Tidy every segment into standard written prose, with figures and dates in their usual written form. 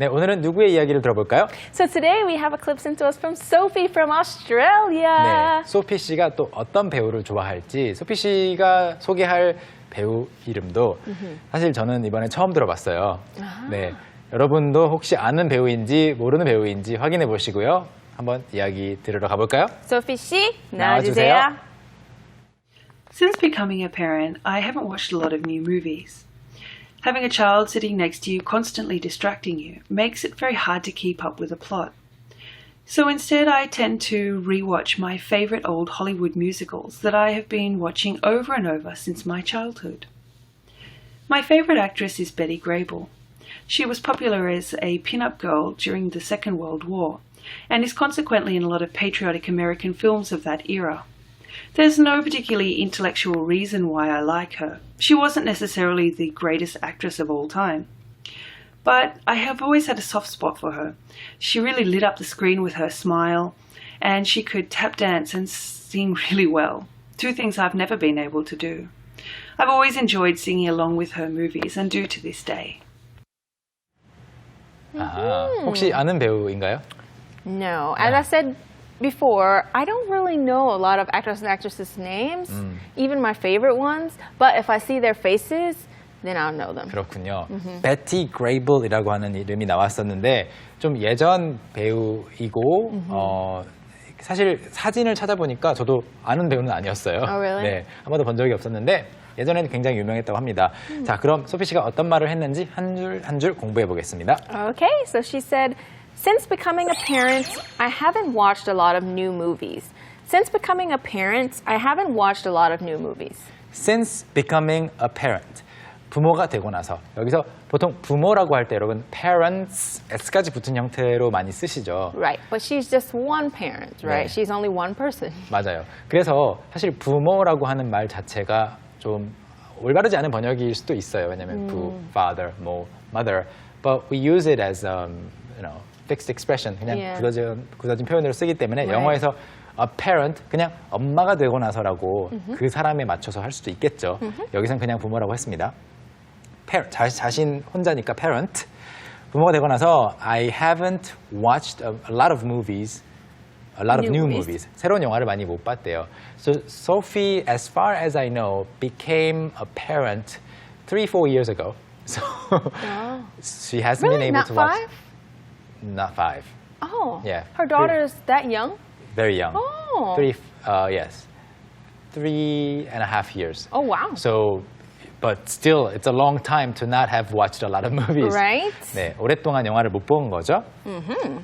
네, 오늘은 누구의 이야기를 들어볼까요? So today we have a clip sent to us from Sophie from Australia. 네, 소피 씨가 또 어떤 배우를 좋아할지 소피 씨가 소개할 배우 이름도 사실 저는 이번에 처음 들어봤어요. 네, 여러분도 혹시 아는 배우인지 모르는 배우인지 확인해 보시고요. 한번 이야기 들으러 가볼까요? Sophie 씨, 나와주세요. 나와주세요. Since becoming a parent, I haven't watched a lot of new movies. Having a child sitting next to you constantly distracting you makes it very hard to keep up with the plot. So instead I tend to rewatch my favourite old Hollywood musicals that I have been watching over and over since my childhood. My favourite actress is Betty Grable. She was popular as a pin-up girl during the Second World War and is consequently in a lot of patriotic American films of that era. There's no particularly intellectual reason why I like her. She wasn't necessarily the greatest actress of all time. But I have always had a soft spot for her. She really lit up the screen with her smile, and she could tap dance and sing really well. Two things I've never been able to do. I've always enjoyed singing along with her movies and do to this day. 아, 혹시 아는 배우인가요? No, as I said before, I don't really know a lot of actors and actresses' names, even my favorite ones. But if I see their faces, then I'll know them. 그렇군요. 베티 그레이블이라고 하는 이름이 나왔었는데 좀 예전 배우이고 사실 사진을 찾아보니까 저도 아는 배우는 아니었어요. Oh, really? 네, 한 번도 본 적이 없었는데 예전에는 굉장히 유명했다고 합니다. 자, 그럼 소피 씨가 어떤 말을 했는지 한 줄 한 줄 공부해 보겠습니다. Okay, so she said, since becoming a parent, I haven't watched a lot of new movies. Since becoming a parent, I haven't watched a lot of new movies. Since becoming a parent. 부모가 되고 나서 여기서 보통 부모라고 할 때 여러분 parents s까지 붙은 형태로 많이 쓰시죠. Right, but she's just one parent, right? 네. She's only one person. 맞아요. 그래서 사실 부모라고 하는 말 자체가 좀 올바르지 않은 번역일 수도 있어요. 왜냐하면 father, mother, but we use it as fixed expression, 그냥 굳어진 표현으로 쓰기 때문에 Right. 영어에서 a parent, 그냥 엄마가 되고 나서라고 그 사람에 맞춰서 할 수도 있겠죠. 여기선 그냥 부모라고 했습니다. 자신 혼자니까 parent. 부모가 되고 나서 I haven't watched a lot of movies, a lot of new movies. 새로운 영화를 많이 못 봤대요. So Sophie, as far as I know, became a parent 3-4 years ago. So she hasn't Really? been able Not to watch. 5? Not 5. Oh, Yeah. her daughter's that young? Very young. Oh. 3.5 years. Oh, wow. So, but still, it's a long time to not have watched a lot of movies. Right? 네, 오랫동안 영화를 못 본 거죠.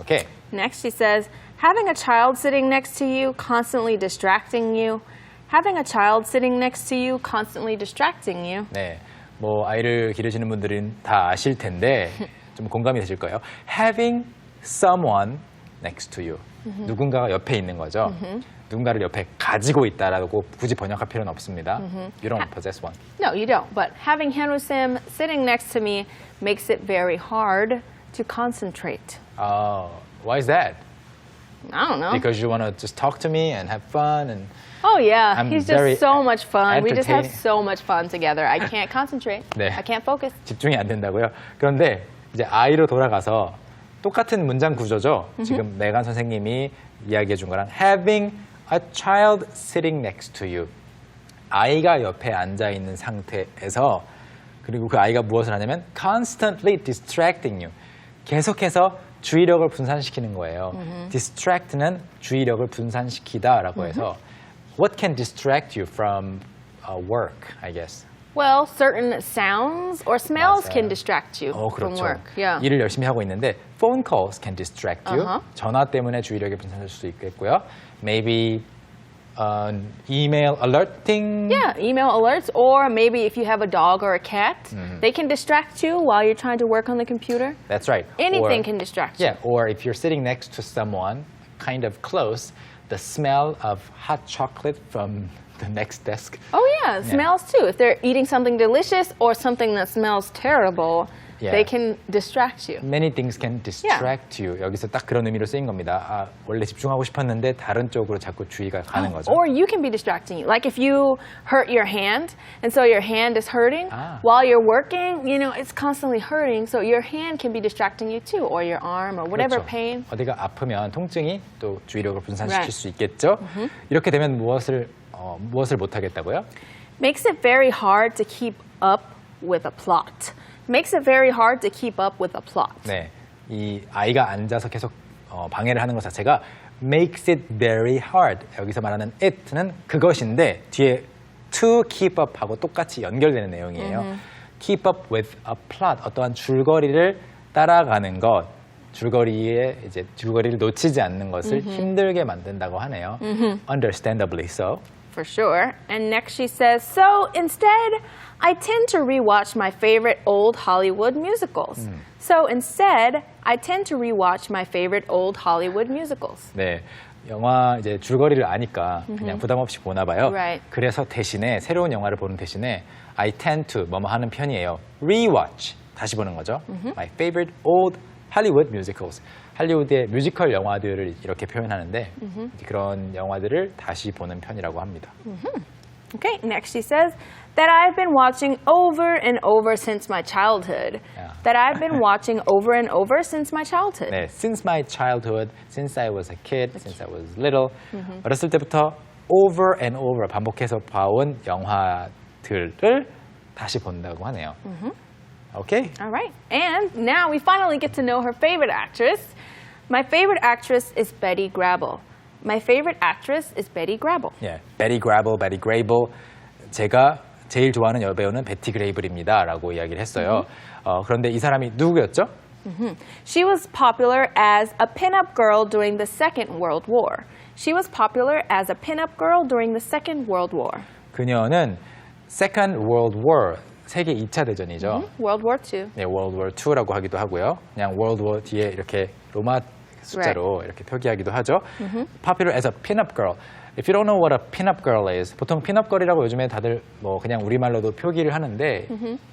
Okay. Next, she says, having a child sitting next to you, constantly distracting you. Having a child sitting next to you, constantly distracting you. 네, 뭐 아이를 기르시는 분들은 다 아실 텐데 좀 공감이 되실 거예요. Having someone next to you. 누군가가 옆에 있는 거죠. 누군가를 옆에 가지고 있다라고 굳이 번역할 필요는 없습니다. You don't possess one. No, you don't. But having Henry Sim sitting next to me makes it very hard to concentrate. Why is that? I don't know. Because you want to just talk to me and have fun and Oh, yeah. I'm He's very just so much fun. We just have entertaining. so much fun together. I can't concentrate. 네. I can't focus. 집중이 안 된다고요? 그런데 이제 아이로 돌아가서 똑같은 문장 구조죠. 지금 내간 선생님이 이야기해 준 거랑 having a child sitting next to you. 아이가 옆에 앉아 있는 상태에서 그리고 그 아이가 무엇을 하냐면 constantly distracting you. 계속해서 주의력을 분산시키는 거예요. distract는 주의력을 분산시키다라고 해서 what can distract you from work, I guess. Well, certain sounds or smells 맞아요. can distract you from 그렇죠. work. Yeah. 일을 열심히 하고 있는데 phone calls can distract you. 전화 때문에 주의력이 분산될 수도 있겠고요. Maybe email alerting. Yeah, email alerts, or maybe if you have a dog or a cat, they can distract you while you're trying to work on the computer. That's right. Anything can distract you. Yeah, or if you're sitting next to someone kind of close, the smell of hot chocolate from the next desk. Oh yeah, smells too. If they're eating something delicious or something that smells terrible, Yeah. They can distract you. Many things can distract you. 여기서 딱 그런 의미로 쓰인 겁니다. 아, 원래 집중하고 싶었는데 다른 쪽으로 자꾸 주의가 가는 거죠. Or you can be distracting you. Like if you hurt your hand, and so your hand is hurting while you're working, you know, it's constantly hurting, so your hand can be distracting you too, or your arm, or whatever 그렇죠. pain. 어디가 아프면 통증이 또 주의력을 분산시킬 수 있겠죠. 이렇게 되면 무엇을 못 하겠다고요? Makes it very hard to keep up with a plot. Makes it very hard to keep up with a plot. 네, 이 아이가 앉아서 계속 방해를 하는 것 자체가 makes it very hard. 여기서 말하는 it는 그것인데 뒤에 to keep up하고 똑같이 연결되는 내용이에요. Keep up with a plot. 어떠한 줄거리를 따라가는 것, 줄거리를 놓치지 않는 것을 힘들게 만든다고 하네요. Understandably so. For sure. And next she says, so instead, I tend to rewatch my favorite old Hollywood musicals. So instead, I tend to rewatch my favorite old Hollywood musicals. 네, 영화 이제 줄거리를 아니까 그냥 부담 없이 보나 봐요. Right. 그래서 대신에 새로운 영화를 보는 대신에 I tend to 뭐뭐 하는 편이에요. Rewatch 다시 보는 거죠. My favorite old Hollywood musicals. 할리우드의 뮤지컬 영화들을 이렇게 표현하는데 그런 영화들을 다시 보는 편이라고 합니다. Okay, next she says, that I've been watching over and over since my childhood. Yeah. That I've been watching over and over since my childhood. 네, since my childhood, since I was a kid, since I was little. 어렸을 때부터 over and over 반복해서 봐온 영화들을 다시 본다고 하네요. Okay? All right. And now we finally get to know her favorite actress. My favorite actress is Betty Grable. My favorite actress is Betty Grable. 예, Betty Grable. 제가 제일 좋아하는 여배우는 베티 그레이블입니다. 라고 이야기를 했어요. 그런데 이 사람이 누구였죠? She was popular as a pinup girl during the Second World War. She was popular as a pinup girl during the Second World War. 그녀는 Second World War, 세계 2차 대전이죠. World War II. 네, World War II라고 하기도 하고요. 그냥 World War 뒤에 이렇게 로마 숫자로 이렇게 표기하기도 하죠. Popular as a pinup girl. If you don't know what a pinup girl is, 보통 pinup girl이라고 요즘에 다들 뭐 그냥 우리말로도 표기를 하는데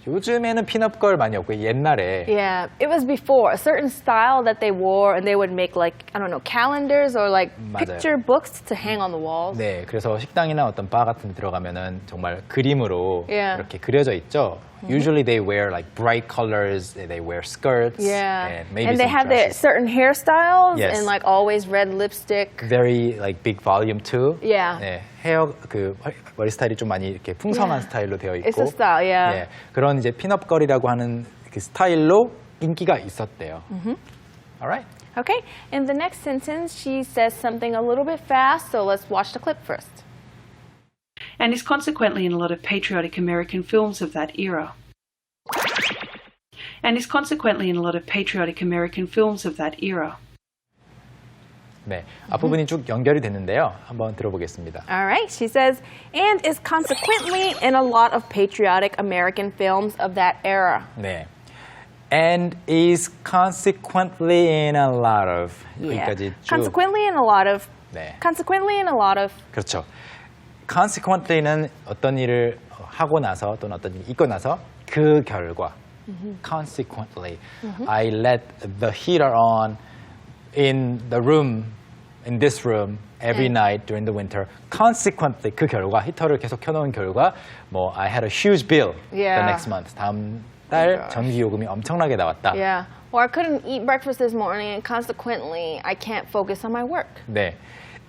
요즘에는 pinup girl 많이 없고 옛날에 Yeah, it was before a certain style that they wore, and they would make like I don't know calendars or like 맞아요. picture books to hang on the walls. 네, 그래서 식당이나 어떤 바 같은 데 들어가면은 정말 그림으로 Yeah. 이렇게 그려져 있죠. Usually they wear like bright colors, they wear skirts, Yeah, and maybe and they some have their dresses. certain hairstyles Yes. and like always red lipstick. Very like big volume too. Yeah. 네, 헤어 그 머리 스타일이 좀 많이 이렇게 풍성한 스타일로 되어 있고. It's a style, yeah. 네, 그런 이제 핀업 걸이라고 하는 그 스타일로 인기가 있었대요. Alright. Okay, in the next sentence, she says something a little bit fast, so let's watch the clip first. And is consequently in a lot of patriotic American films of that era. And is consequently in a lot of patriotic American films of that era. 네, 앞부분이 쭉 연결이 됐는데요. 한번 들어보겠습니다. All right, she says, and is consequently in a lot of patriotic American films of that era. 네. And is consequently in a lot of 여기까지 쭉. Consequently in a lot of. 네. Consequently in a lot of. 그렇죠. Consequently는 어떤 일을 하고 나서 또는 어떤 일이 있고 나서 그 결과. Consequently, I let the heater on in the room, in this room, every night during the winter. Consequently, 그 결과, 히터를 계속 켜놓은 결과, 뭐 I had a huge bill the next month. 다음 달 전기 요금이 엄청나게 나왔다. Yeah. Or I couldn't eat breakfast this morning, and consequently, I can't focus on my work. 네.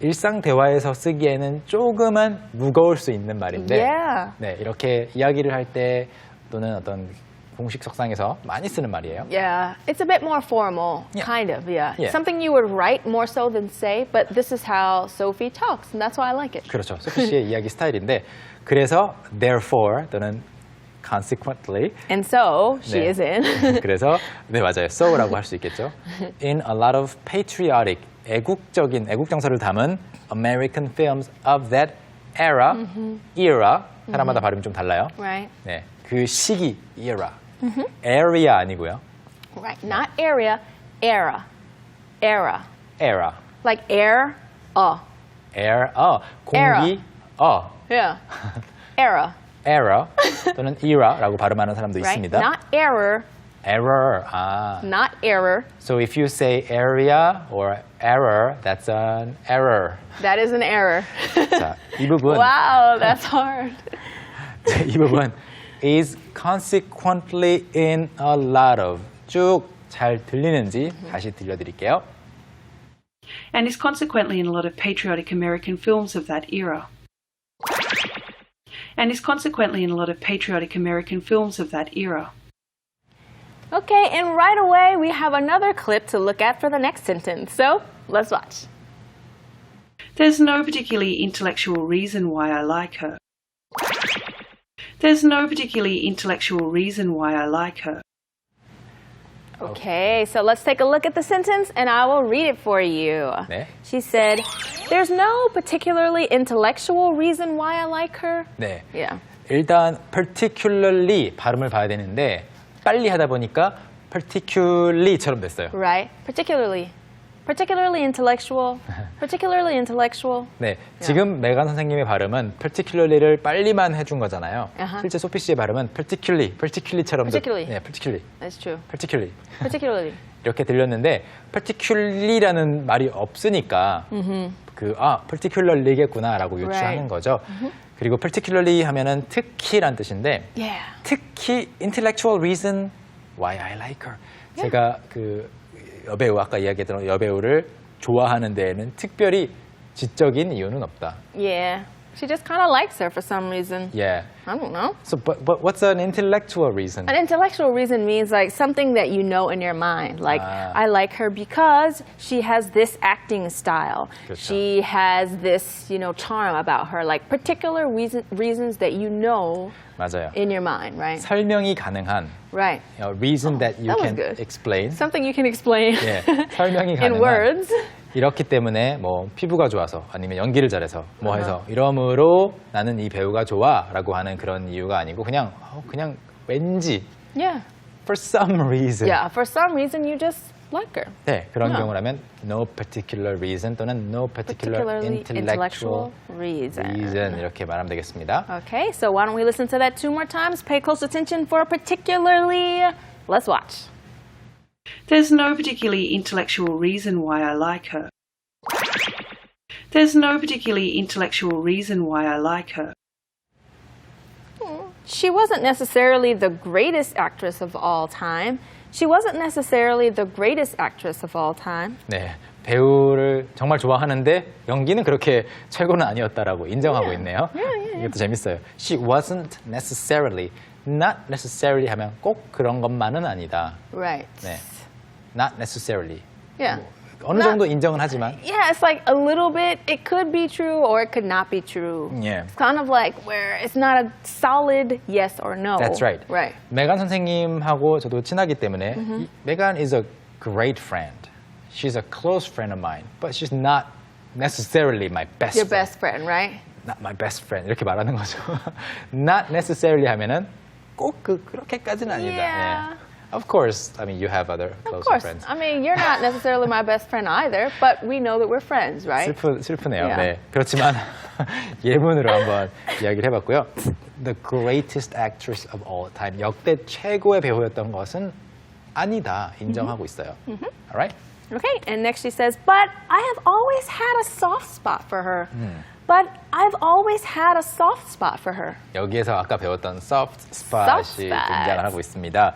일상 대화에서 쓰기에는 조금은 무거울 수 있는 말인데, Yeah. 네, 이렇게 이야기를 할 때 또는 어떤 공식 석상에서 많이 쓰는 말이에요. Yeah, it's a bit more formal, Yeah. kind of, yeah. Yeah. Something you would write more so than say, but this is how Sophie talks, and that's why I like it. 그렇죠. 소피 씨의 이야기 스타일인데, 그래서 therefore 또는 consequently. And so, she 네. is in. 그래서 네 맞아요. so라고 할 수 있겠죠. In a lot of patriotic, 애국정서를 담은 American films of that era, era. 사람마다 발음이 좀 달라요. Right, 네, 그 시기 era. area 아니고요. right. Not area, era. Era. era. Like air, air, 공기, Yeah. Era. era 또는 era라고 발음하는 사람도 Right? 있습니다. Not error, error. 아. Not error. So if you say area or error, that's an error. That is an error. 자, 이 부분. Wow, that's hard. 이 부분 is consequently in a lot of 쭉 잘 들리는지 다시 들려드릴게요. And is consequently in a lot of patriotic American films of that era. And is consequently in a lot of patriotic American films of that era. Okay, and right away we have another clip to look at for the next sentence. So, let's watch. There's no particularly intellectual reason why I like her. There's no particularly intellectual reason why I like her. Okay, so let's take a look at the sentence and I will read it for you. 네. She said, there's no particularly intellectual reason why I like her. 네. Yeah. 일단 particularly 발음을 봐야 되는데 빨리 하다 보니까 particularly처럼 됐어요. Right. Particularly intellectual. Particularly intellectual. 네, 지금 메간 선생님의 발음은 particularly를 빨리만 해준 거잖아요. Uh-huh. 실제 소피 씨의 발음은 particularly처럼 Particularly. 네, particularly, That's true. particularly 이렇게 들렸는데 particularly라는 말이 없으니까 particularly겠구나라고 유추하는 Right. 거죠. 그리고 particularly 하면은 특히란 뜻인데 Yeah. 특히 intellectual reason why I like her. 제가 그 여배우 아까 이야기했던 여배우를 좋아하는 데에는 특별히 지적인 이유는 없다. Yeah. She just kind of likes her for some reason. Yeah. I don't know. So, but what's an intellectual reason? An intellectual reason means like something that you know in your mind. Like, Ah. I like her because she has this acting style. 그렇죠. She has this, charm about her. Like particular reasons that you know 맞아요. in your mind, right? 설명이 가능한 Right. reason that you that was can good. explain. Something you can explain 예, 설명이 in 가능한. words. 이렇기 때문에 뭐 피부가 좋아서 아니면 연기를 잘해서 뭐 해서 이러므로 나는 이 배우가 좋아라고 하는 그런 이유가 아니고 그냥 왠지 Yeah. for some reason. Yeah. For some reason, you just like her. 네, 그런 Yeah. 경우라면 no particular reason 또는 no particular Particularly intellectual reason. 이렇게 말하면 되겠습니다. Okay, so why don't we listen to that 2 more times? Pay close attention for particularly. Let's watch. There's no particularly intellectual reason why I like her. There's no particularly intellectual reason why I like her. She wasn't necessarily the greatest actress of all time. She wasn't necessarily the greatest actress of all time. 네, 배우를 정말 좋아하는데 연기는 그렇게 최고는 아니었다라고 인정하고 있네요. 이것도 재밌어요. She wasn't necessarily, not necessarily 하면 꼭 그런 것만은 아니다. Right. 네, not necessarily. Yeah. 어느 정도 인정은 하지만. Yeah, it's like a little bit. It could be true or it could not be true. Yeah. It's kind of like where it's not a solid yes or no. That's right. Right. 메간 선생님하고 저도 친하기 때문에 메간 is a great friend. She's a close friend of mine, but she's not necessarily my best Your friend. best friend, right? Not my best friend 이렇게 말하는 거죠. Not necessarily 하면은 꼭 그렇게까지는 아니다. Yeah. 예. Of course, I mean you have other Of close course. friends. I mean, you're not necessarily my best friend either, but we know that we're friends, right? 슬프네요. Yeah. 네. 그렇지만 예문으로 한번 이야기를 해봤고요. The greatest actress of all time. 역대 최고의 배우였던 것은 아니다. 인정하고 있어요. Alright? Okay, and next she says, but I have always had a soft spot for her. But I've always had a soft spot for her. 여기에서 아까 배웠던 soft Soft spot이 spot. 등장을 하고 있습니다.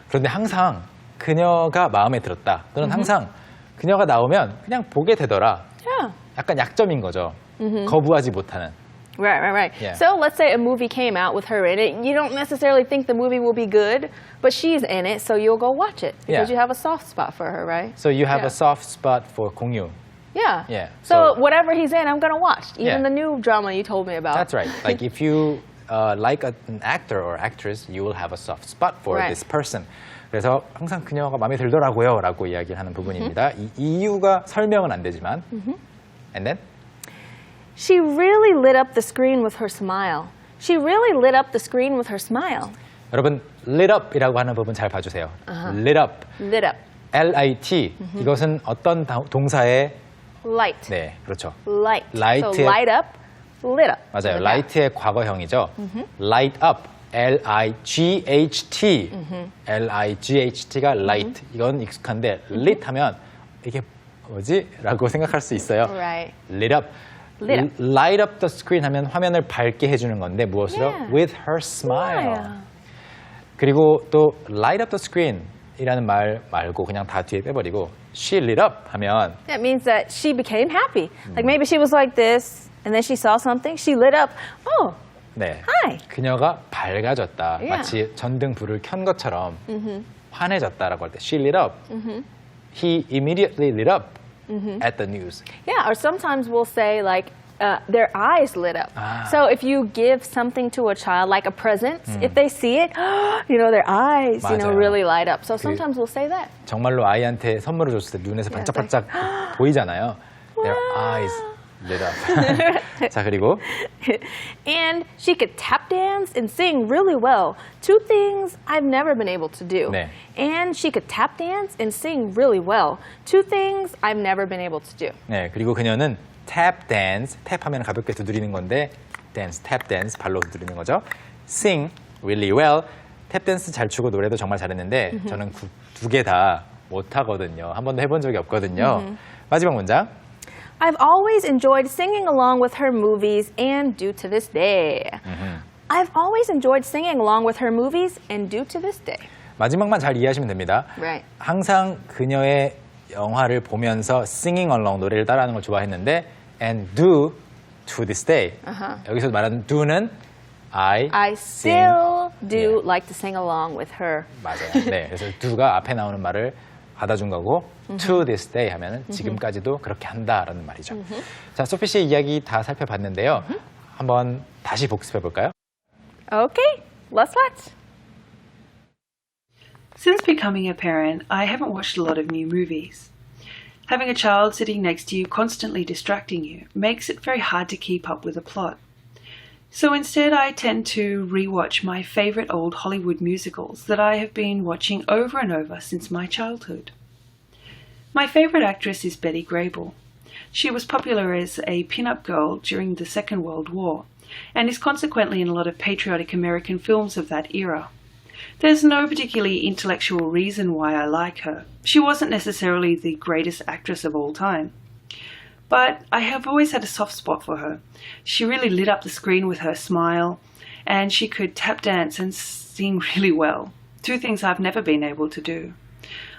그런데 항상 그녀가 마음에 들었다. 또는 항상 그녀가 나오면 그냥 보게 되더라. Yeah. 약간 약점인 거죠. 거부하지 못하는. Right. Yeah. So let's say a movie came out with her in it. You don't necessarily think the movie will be good, but she's in it, so you'll go watch it because Yeah. you have a soft spot for her, right? So you have Yeah. a soft spot for 공유. Yeah. Yeah, So so- whatever he's in, I'm gonna watch. Even Yeah. the new drama you told me about. That's right. Like if you like an actor or actress, you will have a soft spot for Right. this person. 그래서 항상 그녀가 마음에 들더라고요 라고 이야기를 하는 부분입니다. 이 이유가 설명은 안 되지만 And then? She really lit up the screen with her smile. She really lit up the screen with her smile. 여러분 lit up이라고 하는 부분 잘 봐주세요. lit up, Lit up. L-I-T 이것은 어떤 동사의 Light. 네 그렇죠. Light. Light의- So light up, lit up. 맞아요. Like that. light의 과거형이죠. light up L-I-G-H-T. L-I-G-H-T가 light. 이건 익숙한데 lit 하면 이게 뭐지? 라고 생각할 수 있어요. Right. lit up. Lit up. Light up the screen 하면 화면을 밝게 해주는 건데 무엇으로? Yeah. With her smile. Yeah. 그리고 또 light up the screen 이라는 말 말고 그냥 다 뒤에 빼버리고 she lit up 하면 That means that she became happy. Like maybe she was like this, and then she saw something, she lit up. Oh, 네, hi. 그녀가 밝아졌다. Yeah. 마치 전등 불을 켠 것처럼 환해졌다라고 할 때 she lit up. He immediately lit up at the news. Yeah, or sometimes we'll say like their eyes lit up. So if you give something to a child, like a present, if they see it, their eyes, 맞아요. really light up. So sometimes we'll say that. 정말로 아이한테 선물을 줬을 때 눈에서 반짝반짝 보이잖아요. Their eyes lit up. 자, 그리고 And she could tap dance and sing really well. Two things I've never been able to do. 네. And she could tap dance and sing really well. Two things I've never been able to do. 네, 그리고 그녀는 tap dance, 탭 하면 가볍게 두드리는 건데 dance, tap dance 발로 두드리는 거죠. sing really well. 탭 댄스 잘 추고 노래도 정말 잘했는데 저는 두 개 다 못하거든요. 한 번도 해본 적이 없거든요. 마지막 문장. I've always enjoyed singing along with her movies and do to this day. I've always enjoyed singing along with her movies and do to this day. 마지막만 잘 이해하시면 됩니다. Right. 항상 그녀의 영화를 보면서 singing along 노래를 따라하는 걸 좋아했는데 and do to this day. 여기서 말하는 do는 I still do 예. like to sing along with her. 맞아요. 네, 그래서 do가 앞에 나오는 말을 받아준 거고 to this day 하면은 지금까지도 그렇게 한다라는 말이죠. 자, 소피 씨의 이야기 다 살펴봤는데요. 한번 다시 복습해 볼까요? Okay, let's watch. Since becoming a parent, I haven't watched a lot of new movies. Having a child sitting next to you constantly distracting you makes it very hard to keep up with the plot. So instead, I tend to rewatch my favourite old Hollywood musicals that I have been watching over and over since my childhood. My favourite actress is Betty Grable. She was popular as a pin-up girl during the Second World War and is consequently in a lot of patriotic American films of that era. There's no particularly intellectual reason why I like her. She wasn't necessarily the greatest actress of all time. But I have always had a soft spot for her. She really lit up the screen with her smile, and she could tap dance and sing really well. Two things I've never been able to do.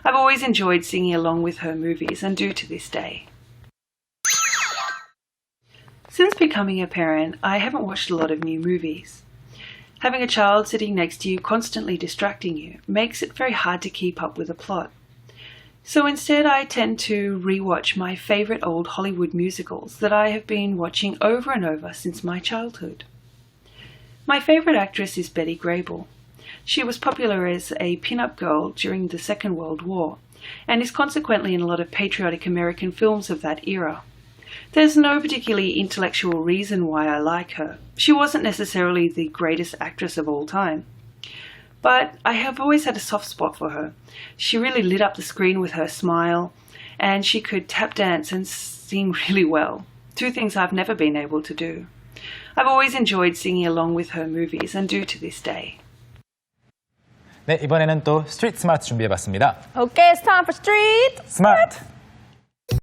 I've always enjoyed singing along with her movies and do to this day. Since becoming a parent, I haven't watched a lot of new movies. Having a child sitting next to you constantly distracting you makes it very hard to keep up with the plot. So instead, I tend to rewatch my favourite old Hollywood musicals that I have been watching over and over since my childhood. My favourite actress is Betty Grable. She was popular as a pin-up girl during the Second World War and is consequently in a lot of patriotic American films of that era. There's no particularly intellectual reason why I like her. She wasn't necessarily the greatest actress of all time. But I have always had a soft spot for her. She really lit up the screen with her smile, and she could tap dance and sing really well. Two things I've never been able to do. I've always enjoyed singing along with her movies and do to this day. 네, 이번에는 또 스트리트 스마트 준비해봤습니다. Okay, it's time for Street 스마트!